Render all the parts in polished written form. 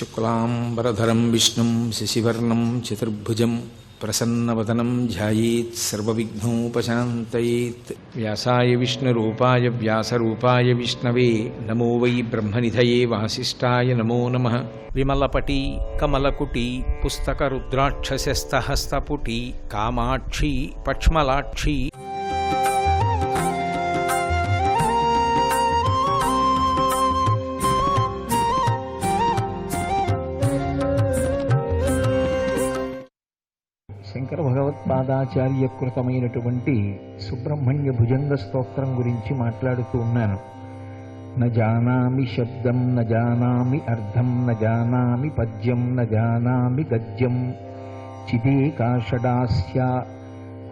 శుక్లాంబరధరం విష్ణుం శశివర్ణం చతుర్భుజం ప్రసన్నవదనం ధ్యాయేత్ సర్వవిఘ్నోపశాంతయేత్. వ్యాసాయ విష్ణురూపాయ వ్యాసరూపాయ విష్ణవే నమో వై బ్రహ్మనిధయే వాసిష్ఠాయ నమో నమః. విమలపటి కమలకుటి పుస్తకరుద్రాక్షసస్తహస్తపుటి కామాక్షి పక్ష్మలాక్షి శంకర భగవత్పాదాచార్య కృతమైనటువంటి సుబ్రహ్మణ్య భుజంగ స్తోత్రం గురించి మాట్లాడుతూ ఉన్నాను. న జానామి శబ్దం న జానామి అర్థం న జానామి పద్యం న జానామి గద్యం చిదేకాషడాస్య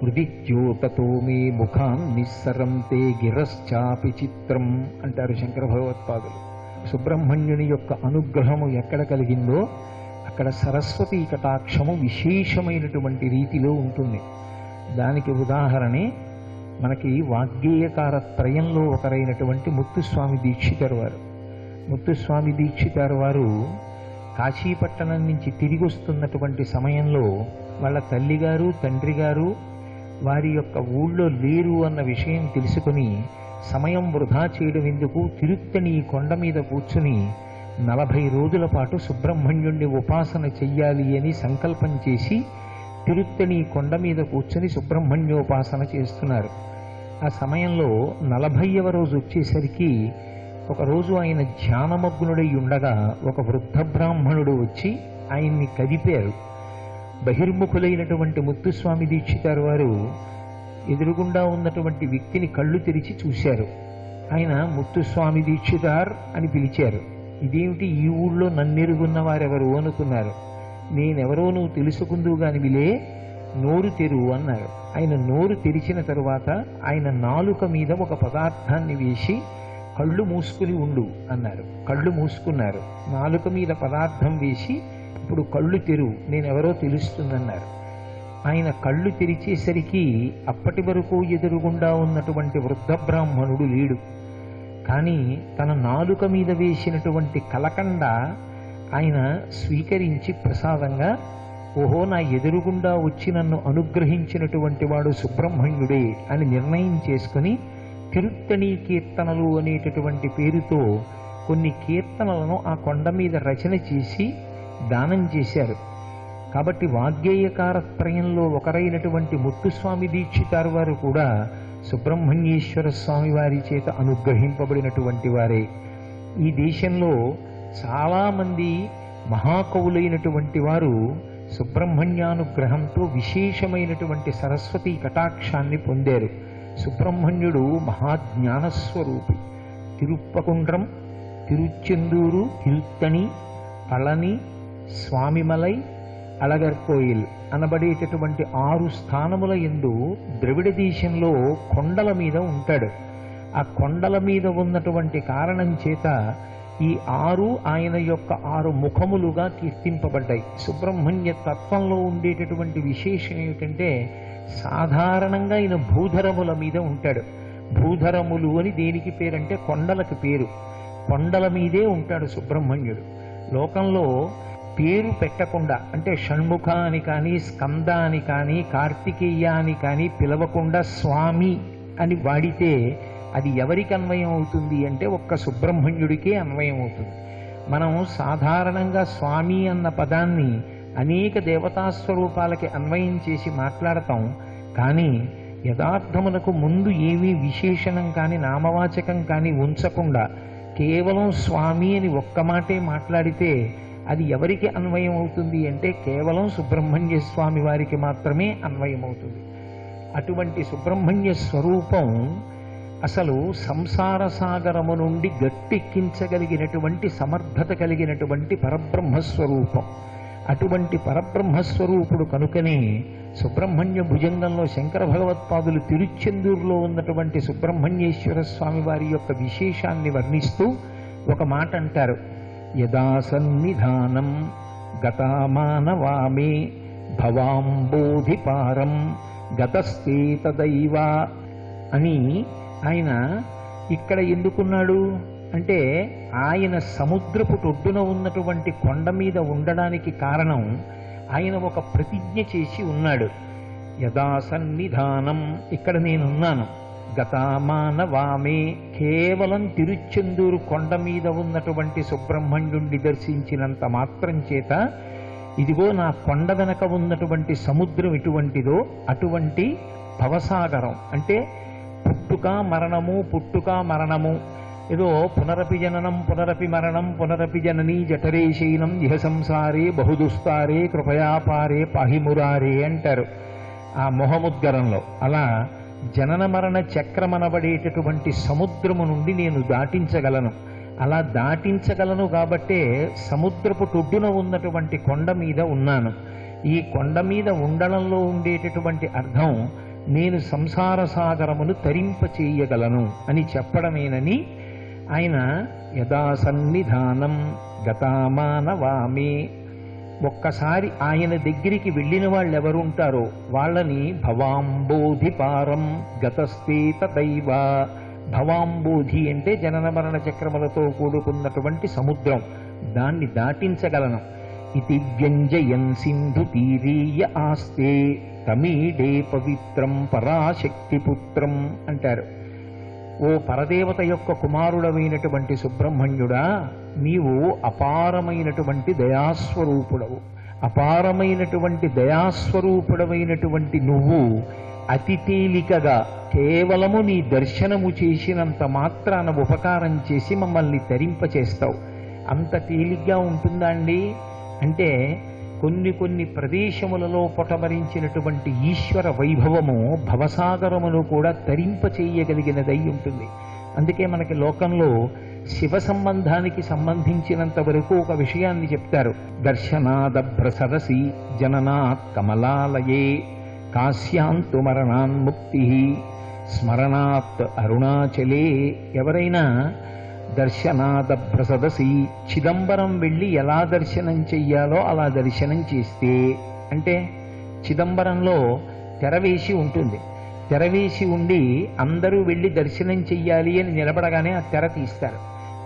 హృది జ్యోతతో మే ముఖాన్ నిస్సరం తే గిరశ్చాపి చిత్రం అంటారు శంకర భగవత్పాదులు. సుబ్రహ్మణ్యుని యొక్క అనుగ్రహము ఎక్కడ కలిగిందో అక్కడ సరస్వతీ కటాక్షము విశేషమైనటువంటి రీతిలో ఉంటుంది. దానికి ఉదాహరణే మనకి వాగ్గేయకార త్రయంలో ఒకరైనటువంటి ముత్తుస్వామి దీక్షితర్ వారు. ముత్తుస్వామి దీక్షితర్ వారు కాశీపట్టణం నుంచి తిరిగి వస్తున్నటువంటి సమయంలో వాళ్ళ తల్లిగారు తండ్రి గారు వారి యొక్క ఊళ్ళో లేరు అన్న విషయం తెలుసుకుని సమయం వృధా చేయడం ఎందుకు, తిరుత్తణి కొండ మీద కూర్చుని 40 రోజుల పాటు సుబ్రహ్మణ్యుణ్ణి ఉపాసన చెయ్యాలి అని సంకల్పం చేసి తిరుత్తణి కొండ మీద కూర్చొని సుబ్రహ్మణ్యోపాసన చేస్తున్నారు. ఆ సమయంలో 40వ రోజు వచ్చేసరికి ఒకరోజు ఆయన ధ్యానమగ్నుడై ఉండగా ఒక వృద్ధ బ్రాహ్మణుడు వచ్చి ఆయన్ని కదిపారు. బహిర్ముఖులైనటువంటి ముత్తుస్వామి దీక్షితారు వారు ఎదురుగుండా ఉన్నటువంటి వ్యక్తిని కళ్ళు తెరిచి చూశారు. ఆయన ముత్తుస్వామి దీక్షితార్ అని పిలిచారు. ఇదేమిటి, ఈ ఊళ్ళో నన్నెరుగున్న వారెవరు అనుకున్నారు. నేనెవరో నువ్వు తెలుసుకుందువు గాని విలే, నోరు తెరువు అన్నారు. ఆయన నోరు తెరిచిన తరువాత ఆయన నాలుక మీద ఒక పదార్థాన్ని వేసి కళ్ళు మూసుకుని ఉండు అన్నారు. కళ్ళు మూసుకున్నారు. నాలుక మీద పదార్థం వేసి ఇప్పుడు కళ్ళు తెరువు, నేనెవరో తెలుస్తుందన్నారు. ఆయన కళ్ళు తెరిచేసరికి అప్పటి వరకు ఎదురుగుండా ఉన్నటువంటి వృద్ధ బ్రాహ్మణుడు లేడు. కానీ తన నాలుక మీద వేసినటువంటి కలకండ ఆయన స్వీకరించి ప్రసాదంగా, ఓహో నా ఎదురుగుండా వచ్చి నన్ను అనుగ్రహించినటువంటి వాడు సుబ్రహ్మణ్యుడే అని నిర్ణయం చేసుకుని తిరుత్తణి కీర్తనలు అనేటటువంటి పేరుతో కొన్ని కీర్తనలను ఆ కొండ మీద రచన చేసి దానం చేశారు. కాబట్టి వాగ్గేయకార త్రయంలో ఒకరైనటువంటి ముత్తుస్వామి దీక్షితారు వారు కూడా సుబ్రహ్మణ్యేశ్వర స్వామి వారి చేత అనుగ్రహింపబడినటువంటి వారే. ఈ దేశంలో చాలామంది మహాకవులైనటువంటి వారు సుబ్రహ్మణ్యానుగ్రహంతో విశేషమైనటువంటి సరస్వతీ కటాక్షాన్ని పొందారు. సుబ్రహ్మణ్యుడు మహాజ్ఞానస్వరూపి. తిరుప్పకుండ్రం, తిరుచెందూరు, తిరుత్తణి, పళని, స్వామిమలై, అళగర్కోయిల్ అనబడేటటువంటి 6 స్థానముల యందు ద్రవిడ దేశంలో కొండల మీద ఉంటాడు. ఆ కొండల మీద ఉన్నటువంటి కారణం చేత ఈ 6 ఆయన యొక్క 6 ముఖములుగా కీర్తింపబడ్డాయి. సుబ్రహ్మణ్య తత్వంలో ఉండేటటువంటి విశేషం ఏమిటంటే సాధారణంగా ఆయన భూధరముల మీద ఉంటాడు. భూధరములు అని దేనికి పేరంటే కొండలకి పేరు. కొండల మీదే ఉంటాడు సుబ్రహ్మణ్యుడు. లోకంలో పేరు పెట్టకుండా అంటే షణ్ముఖ అని కానీ స్కంద అని కానీ కార్తికేయ అని కానీ పిలవకుండా స్వామి అని వాడితే అది ఎవరికి అన్వయం అవుతుంది అంటే ఒక్క సుబ్రహ్మణ్యుడికే అన్వయం అవుతుంది. మనం సాధారణంగా స్వామి అన్న పదాన్ని అనేక దేవతాస్వరూపాలకి అన్వయం చేసి మాట్లాడతాం. కానీ యథార్థమునకు ముందు ఏమీ విశేషణం కానీ నామవాచకం కానీ ఉంచకుండా కేవలం స్వామి అని ఒక్క మాటే మాట్లాడితే అది ఎవరికి అన్వయం అవుతుంది అంటే కేవలం సుబ్రహ్మణ్య స్వామి వారికి మాత్రమే అన్వయం అవుతుంది. అటువంటి సుబ్రహ్మణ్య స్వరూపం అసలు సంసార సాగరము నుండి గట్టెక్కించగలిగినటువంటి సమర్థత కలిగినటువంటి పరబ్రహ్మస్వరూపం. అటువంటి పరబ్రహ్మస్వరూపుడు కనుకనే సుబ్రహ్మణ్య భుజంగంలో శంకర భగవత్పాదులు తిరుచెందూరులో ఉన్నటువంటి సుబ్రహ్మణ్యేశ్వర స్వామి వారి యొక్క విశేషాన్ని వర్ణిస్తూ ఒక మాట అంటారు. యదా సన్నిధానం గతామానవామే భవాంబోధిపారం గతస్తే తదైవ అని ఆయన ఇక్కడ ఎందుకున్నాడు? అంటే ఆయన సముద్రపు ఒడ్డున ఉన్నటువంటి కొండ మీద ఉండడానికి కారణం ఆయన ఒక ప్రతిజ్ఞ చేసి ఉన్నాడు. యదా సన్నిధానం, ఇక్కడ నేనున్నాను, గతామానవామే, కేవలం తిరుచెందూరు కొండ మీద ఉన్నటువంటి సుబ్రహ్మణ్యుణ్ణి దర్శించినంత మాత్రం చేత ఇదిగో నా కొండ వెనక ఉన్నటువంటి సముద్రం ఎటువంటిదో అటువంటి భవసాగరం, అంటే పుట్టుక మరణము పుట్టుక మరణము, ఏదో పునరపి జననం పునరపి మరణం పునరపి జననీ జఠరే శయనం ఇహ సంసారే బహుదుస్తారే కృపయాపారే పాహిమురారే అంటారు ఆ మొహముద్గరంలో. అలా జనన మరణ చక్రమనబడేటటువంటి సముద్రము నుండి నేను దాటించగలను. అలా దాటించగలను కాబట్టే సముద్రపు టొడ్డున ఉన్నటువంటి కొండ మీద ఉన్నాను. ఈ కొండ మీద ఉండడంలో ఉండేటటువంటి అర్థం నేను సంసార సాగరమును తరింప చేయగలను అని చెప్పడమేనని ఆయన యదా సన్నిధానం గతామానవామే. ఒక్కసారి ఆయన దగ్గరికి వెళ్ళిన వాళ్ళు ఎవరుంటారో వాళ్ళని భవాంబోధిపారం గతస్థేత దైవ. భవాంబోధి అంటే జనన మరణ చక్రములతో కూడుకున్నటువంటి సముద్రం, దాన్ని దాటించగలను. ఇది వ్యంజయన్ సింధు తీరీయ ఆస్తే తమీడే పవిత్రం పరాశక్తిపుత్రం అంటారు. ఓ పరదేవత యొక్క కుమారుడమైనటువంటి సుబ్రహ్మణ్యుడా, నీవు అపారమైనటువంటి దయాస్వరూపుడవు. అపారమైనటువంటి దయాస్వరూపుడమైనటువంటి నువ్వు అతి తేలికగా కేవలము నీ దర్శనము చేసినంత మాత్రాన ఉపకారం చేసి మమ్మల్ని తరింపచేస్తావు. అంత తేలిగ్గా ఉంటుందా అండి అంటే కొన్ని కొన్ని ప్రదేశములలో పొటమరించినటువంటి ఈశ్వర వైభవము భవసాగరమును కూడా తరింప చేయగలిగినదై ఉంటుంది. అందుకే మనకి లోకంలో శివ సంబంధానికి సంబంధించినంత వరకు ఒక విషయాన్ని చెప్తారు. దర్శనాదభ్రసరసి జననాత్ కమలాలయే కాశ్యాంతు మరణాన్ముక్తి స్మరణాత్ అరుణాచలే. ఎవరైనా దర్శనాదభ్రసదసి, చిదంబరం వెళ్ళి ఎలా దర్శనం చెయ్యాలో అలా దర్శనం చేస్తే, అంటే చిదంబరంలో తెరవేసి ఉంటుంది, తెరవేసి ఉండి అందరూ వెళ్ళి దర్శనం చెయ్యాలి అని నిలబడగానే ఆ తెర తీస్తారు.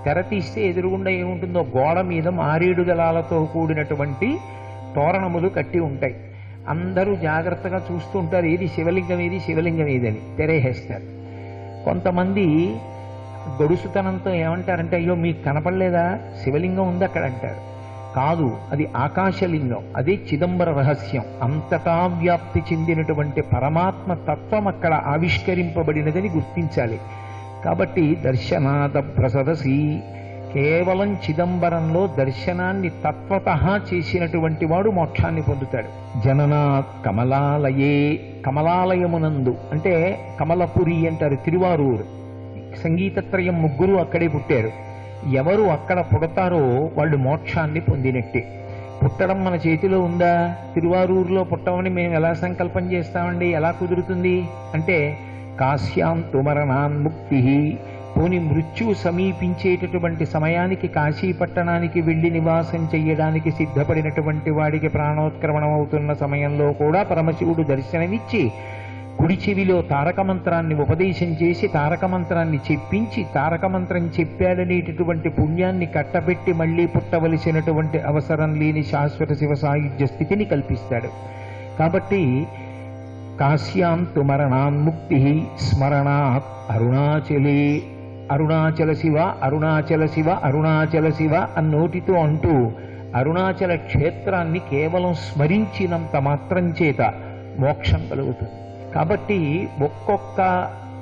తెర తీస్తే ఎదురుగుండా ఏముంటుందో గోడ మీద మారేడు దళాలతో కూడినటువంటి తోరణములు కట్టి ఉంటాయి. అందరూ జాగ్రత్తగా చూస్తూ ఉంటారు, ఏది శివలింగం ఏది శివలింగం ఏదని తెరేసేస్తారు. కొంతమంది గొడుసుతనంతో ఏమంటారంటే, అయ్యో మీకు కనపడలేదా, శివలింగం ఉంది అక్కడ అంటారు. కాదు, అది ఆకాశలింగం, అదే చిదంబర రహస్యం. అంతటా వ్యాప్తి చెందినటువంటి పరమాత్మ తత్వం అక్కడ ఆవిష్కరింపబడినదని గుర్తించాలి. కాబట్టి దర్శనాద ప్రసదసి, కేవలం చిదంబరంలో దర్శనాన్ని తత్వతః చేసినటువంటి వాడు మోక్షాన్ని పొందుతాడు. జననాత్ కమలాలయే, కమలాలయమునందు అంటే కమలపురి అంటారు తిరువారూరు. సంగీతత్రయం ముగ్గురు అక్కడే పుట్టారు. ఎవరు అక్కడ పుడతారో వాళ్ళు మోక్షాన్ని పొందినట్టే. పుట్టడం మన చేతిలో ఉందా? తిరువారూరులో పుట్టమని మేము ఎలా సంకల్పం చేస్తామండి, ఎలా కుదురుతుంది అంటే కాశ్యాంతు మరణాన్ముక్తి. పోని మృత్యు సమీపించేటటువంటి సమయానికి కాశీ పట్టణానికి వెళ్ళి నివాసం చెయ్యడానికి సిద్ధపడినటువంటి వాడికి ప్రాణోత్క్రమణం అవుతున్న సమయంలో కూడా పరమశివుడు దర్శనమిచ్చి కుడి చెవిలో తారక మంత్రాన్ని ఉపదేశం చేసి తారక మంత్రాన్ని చెప్పించి తారక మంత్రం చెప్పాడనేటటువంటి పుణ్యాన్ని కట్టబెట్టి మళ్ళీ పుట్టవలసినటువంటి అవసరం లేని శాశ్వత శివ సాయుధ్య స్థితిని కల్పిస్తాడు. కాబట్టి కాశ్యాంతు మరణాన్ముక్తి స్మరణాత్ అరుణాచలే. అరుణాచల శివ అరుణాచల శివ అరుణాచల శివ అన్నోటితో అంటూ అరుణాచల క్షేత్రాన్ని కేవలం స్మరించినంత మాత్రం చేత మోక్షం కలుగుతుంది. కాబట్టి ఒక్కొక్క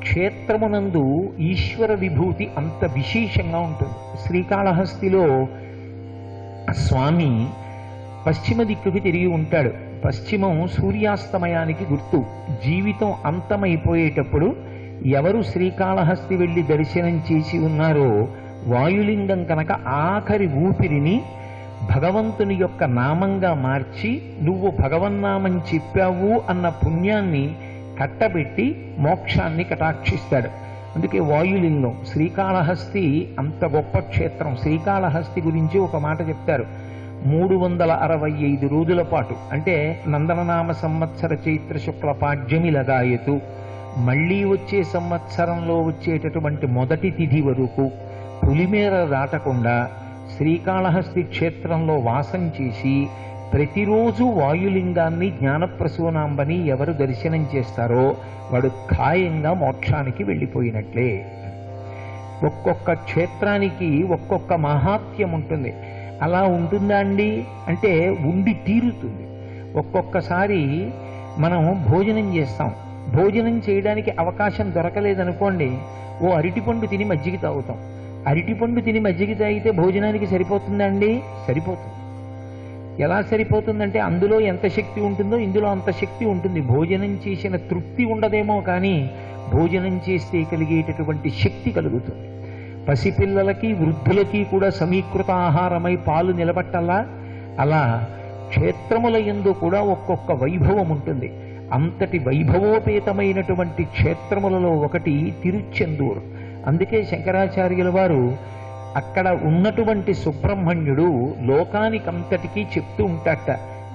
క్షేత్రమునందు ఈశ్వర విభూతి అంత విశేషంగా ఉంటుంది. శ్రీకాళహస్తిలో స్వామి పశ్చిమ దిక్కుకి తిరిగి ఉంటాడు. పశ్చిమం సూర్యాస్తమయానికి గుర్తు. జీవితం అంతమైపోయేటప్పుడు ఎవరు శ్రీకాళహస్తి వెళ్ళి దర్శనం చేసి ఉన్నారో వాయులింగం కనుక ఆఖరి ఊపిరిని భగవంతుని యొక్క నామంగా మార్చి నువ్వు భగవన్నామం చెప్పావు అన్న పుణ్యాన్ని కట్టబెట్టి మోక్షాన్ని కటాక్షిస్తాడు. అందుకే వాయులింగం. శ్రీకాళహస్తి అంత గొప్ప క్షేత్రం. శ్రీకాళహస్తి గురించి ఒక మాట చెప్తారు. 365 రోజుల పాటు, అంటే నందననామ సంవత్సర చైత్ర శుక్ల పాడ్యమి లగాయతు, మళ్ళీ వచ్చే సంవత్సరంలో వచ్చేటటువంటి మొదటి తిథి వరకు పులిమేర దాటకుండా శ్రీకాళహస్తి క్షేత్రంలో వాసం చేసి ప్రతిరోజు వాయులింగాన్ని జ్ఞానప్రసూనాంబని ఎవరు దర్శనం చేస్తారో వాడు ఖాయంగా మోక్షానికి వెళ్ళిపోయినట్లే. ఒక్కొక్క క్షేత్రానికి ఒక్కొక్క మహాత్యం ఉంటుంది. అలా ఉంటుందా అండి అంటే ఉండి తీరుతుంది. ఒక్కొక్కసారి మనం భోజనం చేస్తాం, భోజనం చేయడానికి అవకాశం దొరకలేదనుకోండి, ఓ అరటిపండు తిని మజ్జిగ తాగుతాం. అరటిపండు తిని మజ్జిగ తాగితే భోజనానికి సరిపోతుందా అండి? సరిపోతుంది. ఎలా సరిపోతుందంటే అందులో ఎంత శక్తి ఉంటుందో ఇందులో అంత శక్తి ఉంటుంది. భోజనం చేసిన తృప్తి ఉండదేమో కానీ భోజనం చేస్తే కలిగేటటువంటి శక్తి కలుగుతుంది. పసిపిల్లలకి వృద్ధులకి కూడా సమీకృత ఆహారమై పాలు నిలబట్టాలా, అలా క్షేత్రముల యందు కూడా ఒక్కొక్క వైభవం ఉంటుంది. అంతటి వైభవోపేతమైనటువంటి క్షేత్రములలో ఒకటి తిరుచెందూరు. అందుకే శంకరాచార్యుల వారు అక్కడ ఉన్నటువంటి సుబ్రహ్మణ్యుడు లోకానికంతటికీ చెప్తూ ఉంటాట,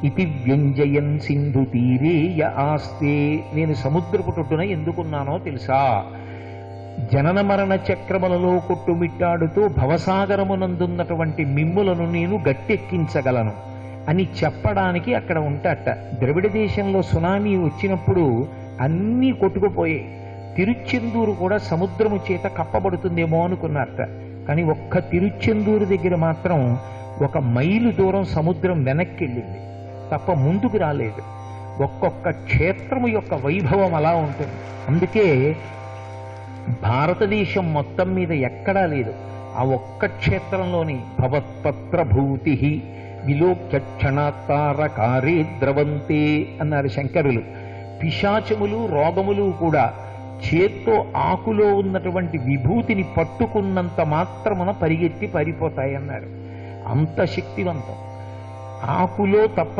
ఇతి వ్యంజయన్ సింధు తీరే య ఆస్తే. నేను సముద్రపుటున ఎందుకున్నానో తెలుసా? జనన మరణ చక్రములలో కొట్టుమిట్టాడుతూ భవసాగరమునందున్నటువంటి మిమ్ములను నేను గట్టెక్కించగలను అని చెప్పడానికి అక్కడ ఉంటాట. ద్రవిడ దేశంలో సునామీ వచ్చినప్పుడు అన్నీ కొట్టుకుపోయాయి. తిరుచెందూరు కూడా సముద్రము చేత కప్పబడుతుందేమో అనుకున్నారట. కానీ ఒక్క తిరుచెందూరు దగ్గర మాత్రం 1 మైలు దూరం సముద్రం వెనక్కి వెళ్ళింది తప్ప ముందుకు రాలేదు. ఒక్కొక్క క్షేత్రము యొక్క వైభవం అలా ఉంటుంది. అందుకే భారతదేశం మొత్తం మీద ఎక్కడా లేదు. ఆ ఒక్క క్షేత్రంలోని భవత్పత్రభూతి విలోక్య క్షణాత్తారకారే ద్రవంతే అన్నారు శంకరులు. పిశాచములు రోగములు కూడా చేత్తో ఆకులో ఉన్నటువంటి విభూతిని పట్టుకున్నంత మాత్రమున పరిగెత్తి పారిపోతాయన్నారు. అంత శక్తివంతం. ఆకులో తప్ప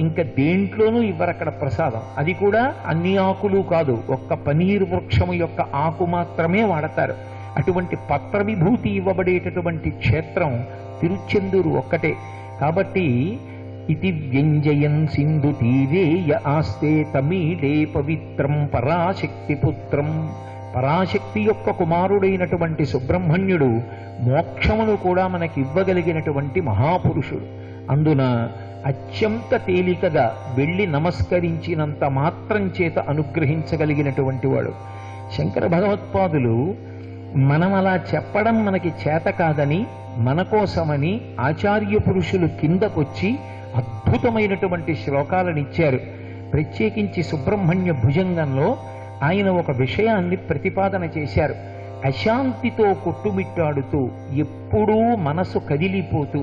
ఇంకా దేంట్లోనూ ఇవ్వరక్కడ ప్రసాదం. అది కూడా అన్ని ఆకులు కాదు, ఒక్క పనీరు వృక్షము యొక్క ఆకు మాత్రమే వాడతారు. అటువంటి పత్ర విభూతి ఇవ్వబడేటటువంటి క్షేత్రం తిరుచెందూరు ఒక్కటే. కాబట్టి ఇది వ్యంజయన్ సింధు తీరే య ఆస్తే తమీడే పవిత్రం పరాశక్తి పుత్రం. పరాశక్తి యొక్క కుమారుడైనటువంటి సుబ్రహ్మణ్యుడు మోక్షమును కూడా మనకి ఇవ్వగలిగినటువంటి మహాపురుషుడు. అందున అత్యంత తేలికగా వెళ్ళి నమస్కరించినంత మాత్రం చేత అనుగ్రహించగలిగినటువంటి వాడు. శంకర భగవత్పాదులు మనం అలా చెప్పడం మనకి చేత కాదని మన కోసమని ఆచార్య పురుషులు కిందకొచ్చి అద్భుతమైనటువంటి శ్లోకాలను ఇచ్చారు. ప్రత్యేకించి సుబ్రహ్మణ్య భుజంగంలో ఆయన ఒక విషయాన్ని ప్రతిపాదన చేశారు. అశాంతితో కొట్టుమిట్టాడుతూ ఎప్పుడూ మనసు కదిలిపోతూ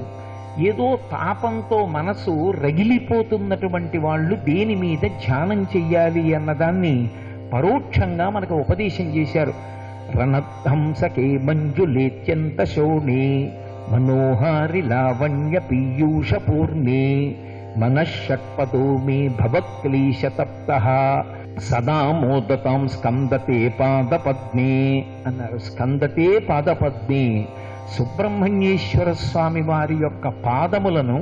ఏదో తాపంతో మనసు రగిలిపోతున్నటువంటి వాళ్ళు దేని మీద ధ్యానం చెయ్యాలి అన్నదాన్ని పరోక్షంగా మనకు ఉపదేశం చేశారు. రణధ్వంసకే మంజులేత్యంత శోణే మనోహారి లావణ్య పీయూష పూర్ణే మనఃషట్పదో మే భవక్లేశ తప్తః సదా మోదతాం స్కందతే పాదపద్మే అన్నారు. స్కందతే పాదపద్మే. సుబ్రహ్మణ్యేశ్వర స్వామి వారి యొక్క పాదములను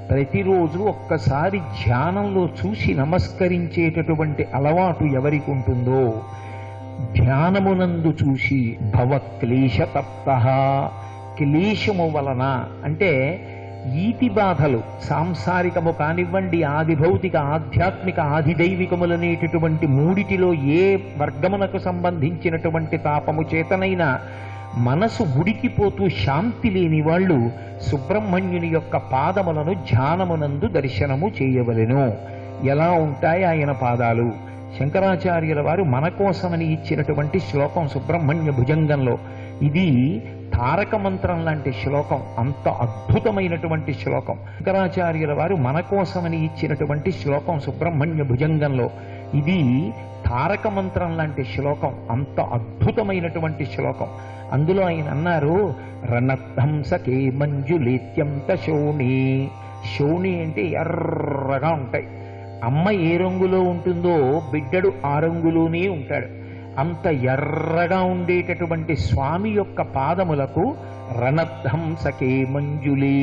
ప్రతిరోజు ఒక్కసారి ధ్యానంలో చూసి నమస్కరించేటటువంటి అలవాటు ఎవరికి ఉంటుందో, ధ్యానమునందు చూసి భవక్లేశ తప్తః, క్లేశము వలన అంటే ఈతి బాధలు సాంసారికము కానివ్వండి, ఆది భౌతిక ఆధ్యాత్మిక ఆదిదైవికములనేటటువంటి మూడిటిలో ఏ వర్గమునకు సంబంధించినటువంటి తాపము చేతనైనా మనసు ఉడికిపోతూ శాంతి లేని వాళ్ళు సుబ్రహ్మణ్యుని యొక్క పాదములను ధ్యానమునందు దర్శనము చేయవలెను. ఎలా ఉంటాయి ఆయన పాదాలు? శంకరాచార్యుల వారు మన కోసమని ఇచ్చినటువంటి శ్లోకం సుబ్రహ్మణ్య భుజంగంలో. ఇది తారక మంత్రం లాంటి శ్లోకం, అంత అద్భుతమైనటువంటి శ్లోకం. శంకరాచార్యుల వారు మన కోసమని ఇచ్చినటువంటి శ్లోకం సుబ్రహ్మణ్య భుజంగంలో. ఇది తారక మంత్రం లాంటి శ్లోకం, అంత అద్భుతమైనటువంటి శ్లోకం. అందులో ఆయన అన్నారు, రణధ్వంసకే మంజులేత్యంత శోణి. శోణి అంటే ఎర్రగా ఉంటాయి. అమ్మ ఏ రంగులో ఉంటుందో బిడ్డడు ఆ రంగులోనే ఉంటాడు. అంత ఎర్రగా ఉండేటటువంటి స్వామి యొక్క పాదములకు రణధ్వంసకే మంజులే.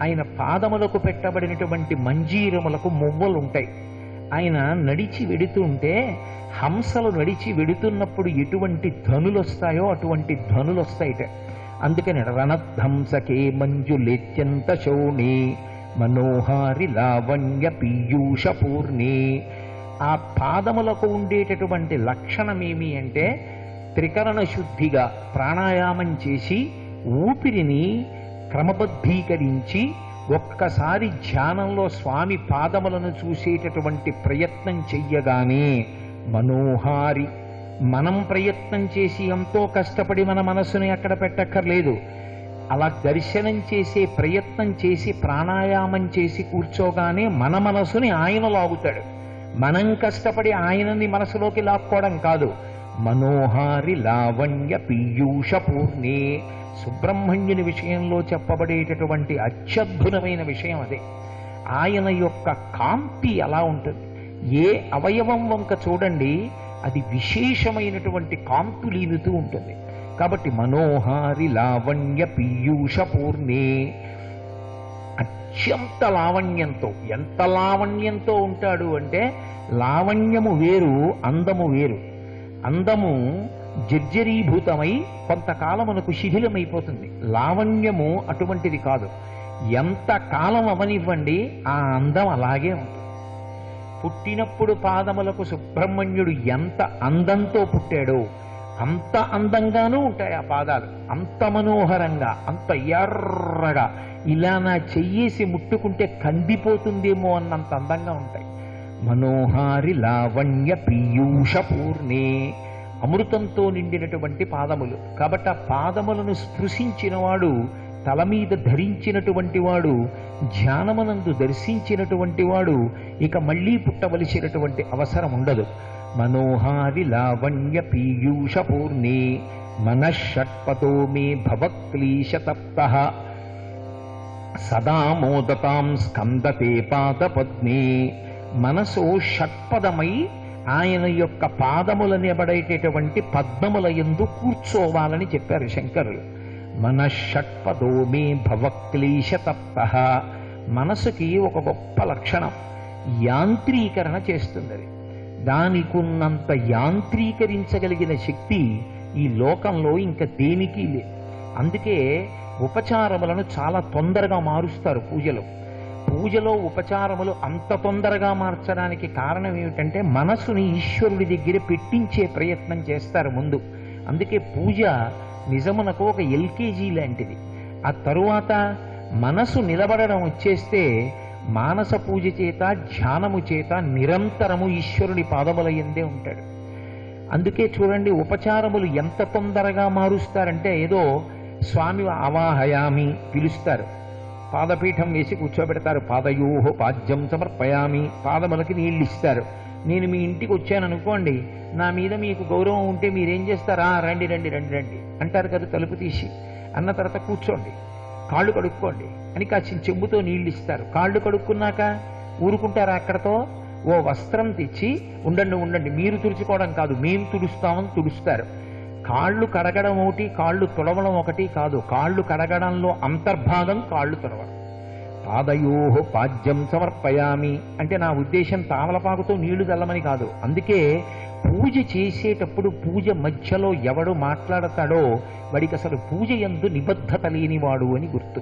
ఆయన పాదములకు పెట్టబడినటువంటి మంజీరములకు మువ్వలు ఉంటాయి. ఆయన నడిచి వెడుతుంటే హంసలు నడిచి వెడుతున్నప్పుడు ఎటువంటి ధ్వనులు వస్తాయో అటువంటి ధ్వనులు వస్తాయిట. అందుకని రణధ్వంసకే మంజులేత్యంత శోణి మనోహారి లావణ్య పీయూష పూర్ణి. ఆ పాదములకు ఉండేటటువంటి లక్షణమేమి అంటే త్రికరణ శుద్ధిగా ప్రాణాయామం చేసి ఊపిరిని క్రమబద్ధీకరించి ఒక్కసారి ధ్యానంలో స్వామి పాదములను చూసేటటువంటి ప్రయత్నం చెయ్యగానే మనోహారి, మనం ప్రయత్నం చేసి ఎంతో కష్టపడి మన మనసుని అక్కడ పెట్టక్కర్లేదు. అలా దర్శనం చేసే ప్రయత్నం చేసి ప్రాణాయామం చేసి కూర్చోగానే మన మనసుని ఆయన లాగుతాడు. మనం కష్టపడి ఆయనని మనసులోకి లాక్కోవడం కాదు. మనోహారి లావణ్య పీయూష పూర్ణే, సుబ్రహ్మణ్యుని విషయంలో చెప్పబడేటటువంటి అత్యద్భుతమైన విషయం అదే. ఆయన యొక్క కాంతి ఎలా ఉంటుంది, ఏ అవయవం వంక చూడండి అది విశేషమైనటువంటి కాంతులీనుతూ ఉంటుంది. కాబట్టి మనోహారి లావణ్య పీయూష పూర్ణే, అత్యంత లావణ్యంతో. ఎంత లావణ్యంతో ఉంటాడు అంటే లావణ్యము వేరు, అందము వేరు. అందము జర్జరీభూతమై కొంతకాలమునకు శిథిలమైపోతుంది. లావణ్యము అటువంటిది కాదు. ఎంత కాలం అవనివ్వండి ఆ అందం అలాగే ఉంటుంది. పుట్టినప్పుడు పాదములకు సుబ్రహ్మణ్యుడు ఎంత అందంతో పుట్టాడో అంత అందంగానూ ఉంటాయి ఆ పాదాలు. అంత మనోహరంగా, అంత ఎర్రగా, ఇలా నా చెయ్యేసి ముట్టుకుంటే కందిపోతుందేమో అన్నంత అందంగా ఉంటాయి. మనోహారి లావణ్య పీయూష పూర్ణే, అమృతంతో నిండినటువంటి పాదములు. కాబట్టి ఆ పాదములను స్పృశించిన వాడు, తల మీద ధరించినటువంటి వాడు, ధ్యానమునందు దర్శించినటువంటి వాడు ఇక మళ్ళీ పుట్టవలసినటువంటి అవసరం ఉండదు. మనోహారి లావణ్య పీయూష పూర్ణే మనఃషట్పతో మే భవక్లీశతప్తః సదా మోదతాం స్కందతే పాదపద్మే. మనసు షట్పదమై ఆయన యొక్క పాదములనబడేటటువంటి పద్మముల యందు కూర్చోవాలని చెప్పారు శంకరులు. మనఃషట్పదో మే భవక్లీశతప్తః. మనసుకి ఒక గొప్ప లక్షణం, యాంత్రీకరణ చేస్తుంది. అది దానికున్నంత యాంత్రీకరించగలిగిన శక్తి ఈ లోకంలో ఇంకా దేనికి లేదు. అందుకే ఉపచారములను చాలా తొందరగా మారుస్తారు పూజలో. పూజలో ఉపచారములు అంత తొందరగా మార్చడానికి కారణం ఏమిటంటే మనసుని ఈశ్వరుడి దగ్గర పెట్టించే ప్రయత్నం చేస్తారు ముందు. అందుకే పూజ నిజమునకు ఒక ఎల్కేజీ లాంటిది. ఆ తరువాత మనసు నిలబడడం వచ్చేస్తే మానస పూజ చేత, ధ్యానము చేత నిరంతరము ఈశ్వరుడి పాదముల యందే ఉంటాడు. అందుకే చూడండి ఉపచారములు ఎంత తొందరగా మారుస్తారంటే ఏదో స్వామి అవాహయామి పిలుస్తారు, పాదపీఠం వేసి కూర్చోబెడతారు, పాదయోహో పాద్యం సమర్పయామి, పాదములకి నీళ్ళు ఇస్తారు. నేను మీ ఇంటికి వచ్చాను అనుకోండి, నా మీద మీకు గౌరవం ఉంటే మీరేం చేస్తారా, రండి రండి రండి రండి అంటారు కదా తలుపు తీసి. అన్న తర్వాత కూర్చోండి, కాళ్ళు కడుక్కోండి అని కాసిన చెంబుతో నీళ్ళు ఇస్తారు. కాళ్ళు కడుక్కున్నాక ఊరుకుంటారా అక్కడతో? ఓ వస్త్రం తెచ్చి ఉండండి ఉండండి, మీరు తుడుచుకోవడం కాదు మేము తుడుస్తామని తుడుస్తారు. కాళ్ళు కడగడం ఒకటి, కాళ్ళు తుడవడం ఒకటి కాదు. కాళ్ళు కడగడంలో అంతర్భాగం కాళ్ళు తుడవడం. పాదయోహో పాద్యం సమర్పయామి అంటే నా ఉద్దేశం తామలపాకుతో నీళ్లు చల్లమని కాదు. అందుకే పూజ చేసేటప్పుడు పూజ మధ్యలో ఎవడు మాట్లాడతాడో వాడికి అసలు పూజ యందు నిబద్ధత లేనివాడు అని గుర్తు.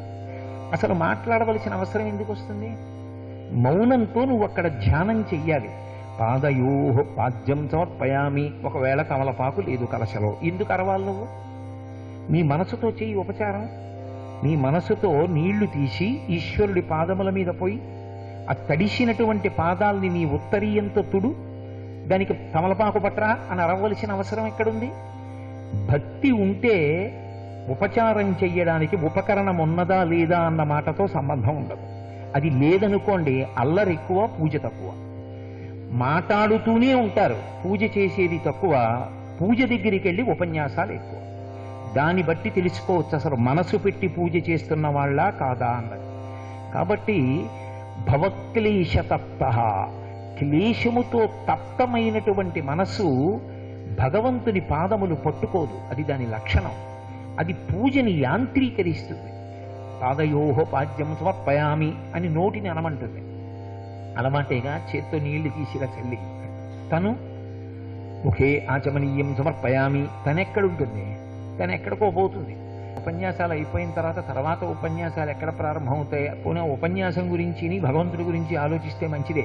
అసలు మాట్లాడవలసిన అవసరం ఎందుకు వస్తుంది? మౌనంతో నువ్వు అక్కడ ధ్యానం చెయ్యాలి. పాదయోహో పాద్యం సమర్పయామి. ఒకవేళ తమలపాకు లేదు కలశలో, ఎందుకు అరవాలి నువ్వు? నీ మనసుతో చెయ్యి ఉపచారం. నీ మనసుతో నీళ్లు తీసి ఈశ్వరుడి పాదముల మీద పోయి ఆ తడిసినటువంటి పాదాల్ని నీ ఉత్తరీయంతో తుడు. దానికి తమలపాకు పట్రా అని అరవలసిన అవసరం ఎక్కడుంది? భక్తి ఉంటే ఉపచారం చెయ్యడానికి ఉపకరణం ఉన్నదా లేదా అన్న మాటతో సంబంధం ఉండదు. అది లేదనుకోండి అల్లరి ఎక్కువ, పూజ తక్కువ. మాట్లాడుతూనే ఉంటారు, పూజ చేసేది తక్కువ. పూజ దగ్గరికి వెళ్ళి ఉపన్యాసాలు ఎక్కువ. దాన్ని బట్టి తెలుసుకోవచ్చు అసలు మనసు పెట్టి పూజ చేస్తున్న వాళ్ళ కాదా అన్నది. కాబట్టి భవక్లేశతప్తః, క్లేశముతో తప్తమైనటువంటి మనసు భగవంతుని పాదములు పట్టుకోదు. అది దాని లక్షణం. అది పూజని యాంత్రీకరిస్తుంది. పాదయోహో పాద్యం సమర్పయామి అని నోటిని అనమంటుంది. అలవాటేగా చేత్తో నీళ్లు తీసిగా చల్లి. తను ఒకే ఆచమనీయం సమర్పయామి, తనెక్కడుంటుంది? తను ఎక్కడికో పోతుంది. ఉపన్యాసాలు అయిపోయిన తర్వాత ఉపన్యాసాలు ఎక్కడ ప్రారంభమవుతాయి? పోనీ ఉపన్యాసం గురించి భగవంతుడి గురించి ఆలోచిస్తే మంచిదే.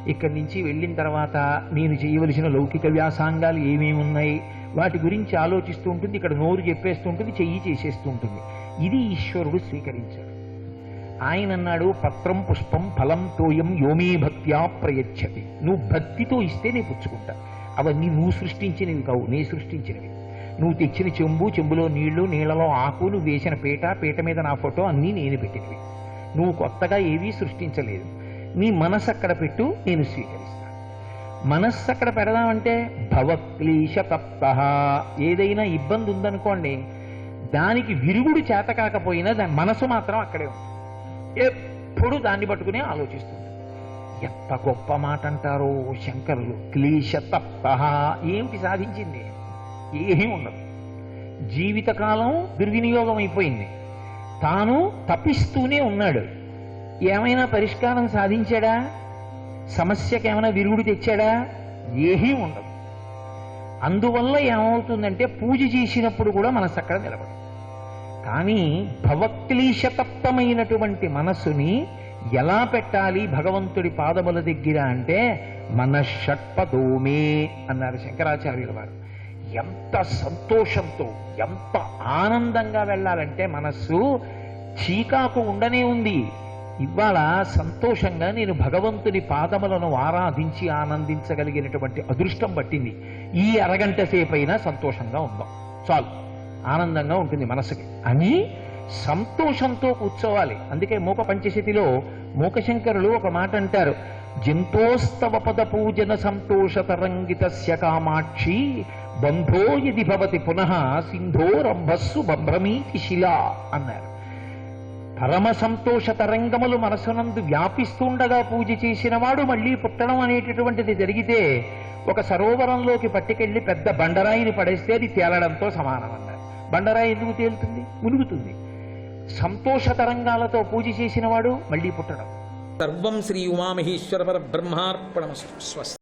ఇక్కడి నుంచి వెళ్ళిన తర్వాత నేను చేయవలసిన లౌకిక వ్యాసాంగాలు ఏమేమి ఉన్నాయి వాటి గురించి ఆలోచిస్తూ ఉంటుంది. ఇక్కడ నోరు చెప్పేస్తూ ఉంటుంది, చెయ్యి చేసేస్తూ ఉంటుంది. ఇది ఈశ్వరుడు స్వీకరించాడు. ఆయన అన్నాడు, పత్రం పుష్పం ఫలం తోయం యోమే భక్త్యా ప్రయచ్చతి. నువ్వు భక్తితో ఇస్తే నేను పుచ్చుకుంటా. అవన్నీ నువ్వు సృష్టించినవి కావు, నే సృష్టించినవి. నువ్వు తెచ్చిన చెంబు, చెంబులో నీళ్లు, నీళ్లలో ఆకు, నువ్వు వేసిన పీట, పీట మీద నా ఫోటో అన్నీ నేను పెట్టినవి. నువ్వు కొత్తగా ఏవీ సృష్టించలేదు. నీ మనస్సు అక్కడ పెట్టు, నేను స్వీకరిస్తాను. మనస్సు అక్కడ పెడదామంటే భవక్లీశ తప్త. ఏదైనా ఇబ్బంది ఉందనుకోండి, దానికి విరుగుడు చేత కాకపోయినా దాని మనసు మాత్రం అక్కడే ఉంది. ఎప్పుడు దాన్ని పట్టుకునే ఆలోచిస్తుంది. ఎంత గొప్ప మాట అంటారో శంకరులు. క్లీశ తప్త. ఏమిటి సాధించింది? ఏమీ ఉండదు. జీవితకాలం దుర్వినియోగం అయిపోయింది. తాను తప్పిస్తూనే ఉన్నాడు. ఏమైనా పరిష్కారం సాధించాడా? సమస్యకి ఏమైనా విరుగుడు తెచ్చాడా? ఏమీ ఉండదు. అందువల్ల ఏమవుతుందంటే పూజ చేసినప్పుడు కూడా మనసు అక్కడ నిలబడదు. కానీ భవక్లీశతప్తమైనటువంటి మనస్సుని ఎలా పెట్టాలి భగవంతుడి పాదముల దగ్గర అంటే మనషట్పదోమే అన్నారు శంకరాచార్యుల వారు. ఎంత సంతోషంతో, ఎంత ఆనందంగా వెళ్ళాలంటే మనస్సు చీకాకు ఉండనే ఉంది. ఇవాళ సంతోషంగా నేను భగవంతుని పాదములను ఆరాధించి ఆనందించగలిగినటువంటి అదృష్టం పట్టింది. ఈ అరగంట సేపైనా సంతోషంగా ఉందాం చాలు, ఆనందంగా ఉంటుంది మనసుకి అని సంతోషంతో కూర్చోవాలి. అందుకే మూక పంచశతిలో మూకశంకరులు ఒక మాట అంటారు, జంతోస్తవ పద పూజన సంతోష తరంగితస్య కామాక్షి బంధో యది భవతి పునః సింధోరంభస్సు బంభ్రమీతి శిలా అన్నారు. పరమ సంతోష తరంగములు మనసునందు వ్యాపిస్తుండగా పూజ చేసిన వాడు మళ్ళీ పుట్టడం అనేటటువంటిది జరిగితే ఒక సరోవరంలోకి పట్టుకెళ్లి పెద్ద బండరాయిని పడేస్తే అది తేలడంతో సమానం అన్నారు. బండరాయి ఎందుకు తేలుతుంది? మునుగుతుంది. సంతోష తరంగాలతో పూజ చేసిన వాడు మళ్ళీ పుట్టడం. సర్వం శ్రీ ఉమామహేశ్వర పరబ్రహ్మార్పణమస్తు. స్వస్తి.